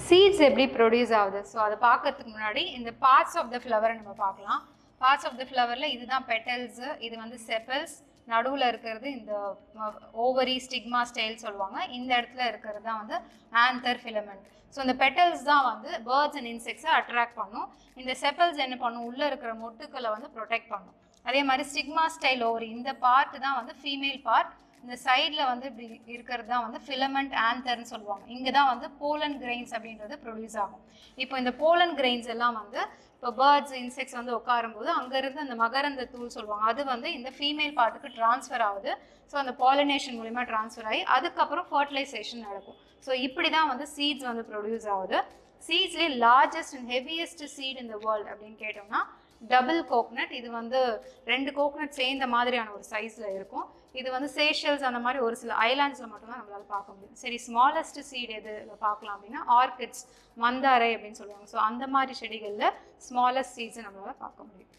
seeds எப்படி produce ஆகுது so அதை பார்க்கறதுக்கு முன்னாடி இந்த பார்ட்ஸ் ஆஃப் த ஃப்ளவரை நம்ம பார்க்கலாம். பார்ட்ஸ் ஆஃப் த ஃப்ளவரில் இதுதான் பெட்டல்ஸு, இது வந்து செப்பல்ஸ், நடுவில் இருக்கிறது இந்த ஓவரி ஸ்டிக்மா ஸ்டைல் சொல்லுவாங்க, இந்த இடத்துல இருக்கிறது தான் வந்து ஆந்தர் ஃபிலமெண்ட். ஸோ இந்த பெட்டல்ஸ் தான் வந்து பேர்ட்ஸ் அண்ட் இன்செக்ட்ஸை அட்ராக்ட் பண்ணும். இந்த செப்பல்ஸ் என்ன பண்ணும், உள்ளே இருக்கிற மொட்டுக்களை வந்து ப்ரொடெக்ட் பண்ணும். அதே மாதிரி ஸ்டிக்மா ஸ்டைல் ஓவரி இந்த பார்ட் தான் வந்து ஃபீமேல் பார்ட், இந்த சைடில் வந்து இப்படி இருக்கிறது தான் வந்து ஃபிலமெண்ட் ஆந்தர்னு சொல்லுவாங்க. இங்கே தான் வந்து போலன் கிரெயின்ஸ் அப்படின்றது ப்ரொடியூஸ் ஆகும். இப்போ இந்த போலன் கிரெயின்ஸ் எல்லாம் வந்து இப்போ பேர்ட்ஸ் இன்செக்ட்ஸ் வந்து உட்காரும்போது அங்கேருந்து அந்த மகரந்த தூள் சொல்லுவாங்க, அது வந்து இந்த ஃபீமேல் பார்ட்டுக்கு ட்ரான்ஸ்ஃபர் ஆகுது. ஸோ அந்த பாலினேஷன் மூலிமா ட்ரான்ஸ்ஃபர் ஆகி அதுக்கப்புறம் ஃபர்டிலைசேஷன் நடக்கும். ஸோ இப்படி தான் வந்து சீட்ஸ் வந்து ப்ரொடியூஸ் ஆகுது. சீட்ஸ்லேயே largest and heaviest seed in the world அப்படின்னு கேட்டோம்னா டபுள் கோக்னட். இது வந்து 2 கோக்னட் சேர்ந்த மாதிரியான ஒரு சைஸில் இருக்கும். இது வந்து சேஷல்ஸ் அந்த மாதிரி ஒரு சில ஐலாண்ட்ஸில் மட்டும்தான் நம்மளால் பார்க்க முடியும். சரி, ஸ்மாலஸ்ட் சீட் எது பார்க்கலாம் அப்படின்னா ஆர்கிட்ஸ், மந்தாரை அப்படின்னு சொல்லுவாங்க. ஸோ அந்த மாதிரி செடிகளில் ஸ்மாலஸ்ட் சீட்ஸை நம்மளால் பார்க்க முடியும்.